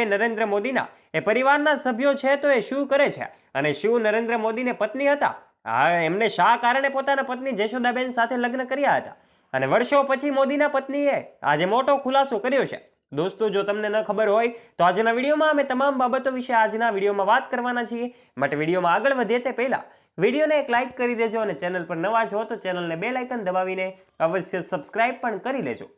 નરેન્દ્ર મોદીના એ પરિવારના સભ્યો છે તો એ શું કરે છે અને શું નરેન્દ્ર મોદીને પત્ની હતા? એમને શા કારણે પોતાના પત્ની જશોદાબેન સાથે લગ્ન કર્યા હતા? અને વર્ષો પછી મોદીના પત્નીએ આજે મોટો ખુલાસો કર્યો છે. દોસ્તો, જો તમને ન ખબર હોય તો આજના વિડીયોમાં અમે તમામ બાબતો વિશે આજના વિડીયોમાં વાત કરવાના છીએ. માટે વિડીયોમાં આગળ વધીએ તે પહેલા વિડીયોને એક લાઇક કરી દેજો અને ચેનલ પર નવા છો તો ચેનલને બેલ આઇકન દબાવીને અવશ્ય સબસ્ક્રાઇબ પણ કરી લેજો.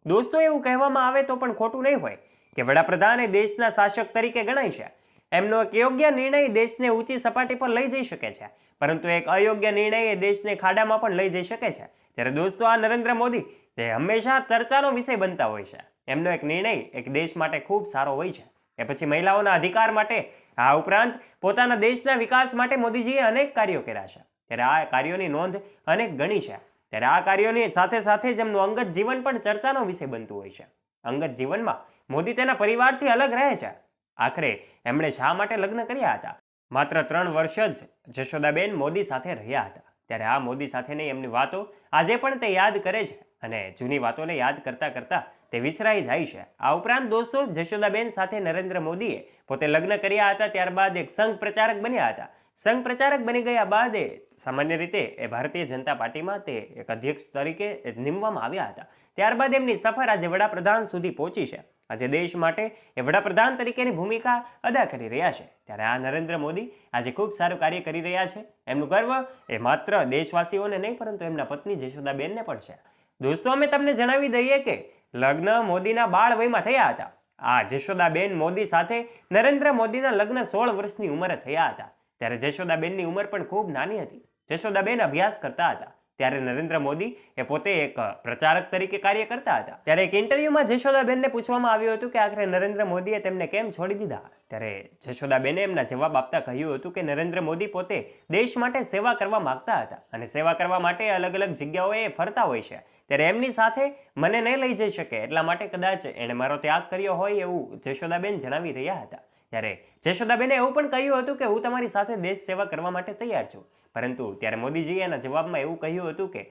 દોસ્તો, એવું કહેવામાં આવે તો પણ ખોટું નહીં હોય કે વડાપ્રધાન એ દેશના શાસક તરીકે ગણાય છે. એમનો એક યોગ્ય નિર્ણય દેશને ઊંચી સપાટી પર લઈ જઈ શકે છે, પરંતુ એક અયોગ્ય નિર્ણય એ દેશને ખાડામાં પણ લઈ જઈ શકે છે. ત્યારે દોસ્તો, આ નરેન્દ્ર મોદી જે હંમેશા ચર્ચાનો વિષય બનતા હોય છે, એમનો એક નિર્ણય એક દેશ માટે ખૂબ સારો હોય છે. એ પછી મહિલાઓના અધિકાર માટે, આ ઉપરાંત પોતાના દેશના વિકાસ માટે મોદીજીએ અનેક કાર્યો કર્યા છે. ત્યારે આ કાર્યોની નોંધ અનેક ગણી છે. ત્યારે આ કાર્યોની સાથે સાથે જ એમનું અંગત જીવન પણ ચર્ચાનો વિષય બનતું હોય છે. અંગત જીવનમાં મોદી તેના પરિવારથી અલગ રહે છે. આખરે એમણે શા માટે લગ્ન કર્યા હતા? માત્ર 3 વર્ષ જ જશોદાબેન મોદી સાથે રહ્યા હતા. ત્યારે આ મોદી સાથેની એમની વાતો આજે પણ તે યાદ કરે છે અને જૂની વાતોને યાદ કરતા કરતા તે વિસરાઈ જાય છે. આ ઉપરાંત દોસ્તો, જશોદાબેન સાથે નરેન્દ્ર મોદીએ પોતે લગ્ન કર્યા હતા. ત્યારબાદ એક સંઘ પ્રચારક બન્યા હતા. સંઘ પ્રચારક બની ગયા બાદ સામાન્ય રીતે ભારતીય જનતા પાર્ટીમાં તે એક અધ્યક્ષ તરીકે નિમવામાં આવ્યા હતા. ત્યારબાદ એમની સફર આજે વડાપ્રધાન સુધી પહોંચી છે. આજે દેશ માટે એ વડાપ્રધાન તરીકેની ભૂમિકા અદા કરી રહ્યા છે. ત્યારે આ નરેન્દ્ર મોદી આજે ખૂબ સારું કાર્ય કરી રહ્યા છે. એમનું ગર્વ એ માત્ર દેશવાસીઓને નહીં, પરંતુ એમના પત્ની જશોદાબેનને પણ છે. દોસ્તો, અમે તમને જણાવી દઈએ કે લગ્ન મોદીના બાળ વયમાં થયા હતા. આ જશોદાબેન મોદી સાથે નરેન્દ્ર મોદીના લગ્ન 16 વર્ષની ઉંમરે થયા હતા. ત્યારે જશોદાબેનની ઉંમર પણ ખૂબ નાની હતી. જશોદાબેન અભ્યાસ કરતા હતા. ત્યારે નરેન્દ્ર મોદી એ પોતે એક પ્રચારક તરીકે કાર્ય કરતા હતા. ત્યારે એક ઇન્ટરવ્યુમાં જશોદાબેનને પૂછવામાં આવ્યું હતું કે આખરે નરેન્દ્ર મોદીએ તેમને કેમ છોડી દીધા? ત્યારે જશોદાબેને એમના જવાબ આપતા કહ્યું હતું કે નરેન્દ્ર મોદી પોતે દેશ માટે સેવા કરવા માંગતા હતા અને સેવા કરવા માટે અલગ અલગ જગ્યાઓએ ફરતા હોય છે. ત્યારે એમની સાથે મને નહીં લઈ જઈ શકે, એટલા માટે કદાચ એણે મારો ત્યાગ કર્યો હોય એવું જશોદાબેન જણાવી રહ્યા હતા. ત્યારે જશોદાબેને એવું પણ કહ્યું હતું કે હું તમારી સાથે દેશ સેવા કરવા માટે તૈયાર છું. પરંતુ ત્યારે મોદીજીએ એના જવાબમાં એવું કહ્યું હતું કે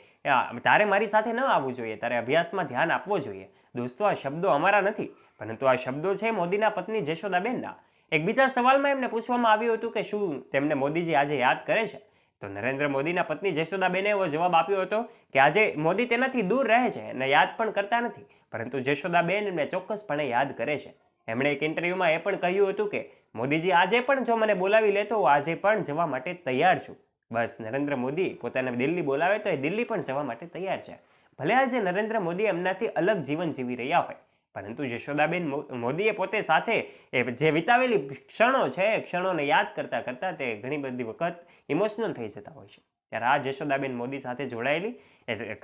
તારે મારી સાથે ન આવવું જોઈએ, તારે અભ્યાસમાં ધ્યાન આપવો જોઈએ. દોસ્તો, આ શબ્દો અમારા નથી, પરંતુ આ શબ્દો છે મોદીના પત્ની જશોદાબેનના. એક બીજા સવાલમાં એમને પૂછવામાં આવ્યું હતું કે શું તેમને મોદીજી આજે યાદ કરે છે? તો નરેન્દ્ર મોદીના પત્ની જશોદાબેને એવો જવાબ આપ્યો હતો કે આજે મોદી તેનાથી દૂર રહે છે અને યાદ પણ કરતા નથી, પરંતુ જશોદાબેન એમને ચોક્કસપણે યાદ કરે છે. એમણે એક ઇન્ટરવ્યુમાં એ પણ કહ્યું હતું કે મોદીજી આજે પણ જો મને બોલાવી લે તો આજે પણ જવા માટે તૈયાર છું. બસ, નરેન્દ્ર મોદી પોતાને દિલ્હી બોલાવે તો એ દિલ્હી પણ જવા માટે તૈયાર છે. ભલે આજે નરેન્દ્ર મોદી એમનાથી અલગ જીવન જીવી રહ્યા હોય, પરંતુ જશોદાબેન મોદીએ પોતે સાથે એ જે વિતાવેલી ક્ષણો છે, એ ક્ષણોને યાદ કરતા કરતા તે ઘણી બધી વખત ઇમોશનલ થઈ જતા હોય છે. ત્યારે આ જશોદાબેન મોદી સાથે જોડાયેલી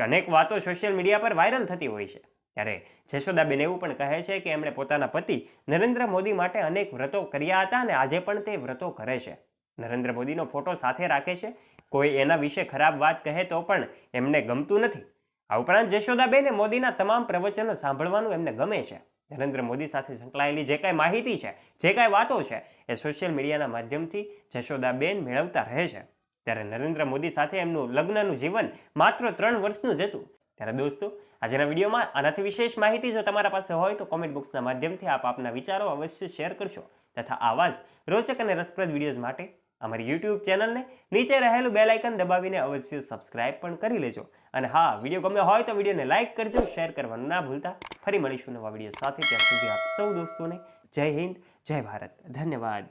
અનેક વાતો સોશિયલ મીડિયા પર વાયરલ થતી હોય છે. ત્યારે જશોદાબેન એવું પણ કહે છે કે એમણે પોતાના પતિ નરેન્દ્ર મોદી માટે અનેક વ્રતો કર્યા હતા અને આજે પણ તે વ્રતો કરે છે. નરેન્દ્ર મોદીનો ફોટો સાથે રાખે છે. કોઈ એના વિશે ખરાબ વાત કહે તો પણ એમને ગમતું નથી. આ ઉપરાંત જશોદાબેને મોદીના તમામ પ્રવચનો સાંભળવાનું એમને ગમે છે. નરેન્દ્ર મોદી સાથે સંકળાયેલી જે કાંઈ માહિતી છે, જે કાંઈ વાતો છે, એ સોશિયલ મીડિયાના માધ્યમથી જશોદાબેન મેળવતા રહે છે. ત્યારે નરેન્દ્ર મોદી સાથે એમનું લગ્નનું જીવન માત્ર 3 વર્ષનું જ હતું. ત્યારે દોસ્તો, આજના વિડીયોમાં આનાથી વિશેષ માહિતી જો તમારા પાસે હોય તો કોમેન્ટ બોક્સના માધ્યમથી આપના વિચારો અવશ્ય શેર કરશો. તથા આવા જ રોચક અને રસપ્રદ વિડીયોઝ માટે અમારી યુટ્યુબ ચેનલને નીચે રહેલું બેલ આઇકન દબાવીને અવશ્ય સબસ્ક્રાઇબ પણ કરી લેજો. અને હા, વિડીયો ગમ્યો હોય તો વિડીયોને લાઇક કરજો, શેર કરવાનું ના ભૂલતા. ફરી મળીશું નવા વિડીયો સાથે. ત્યાં સુધી આપ સૌ દોસ્તોને જય હિન્દ, જય ભારત. ધન્યવાદ.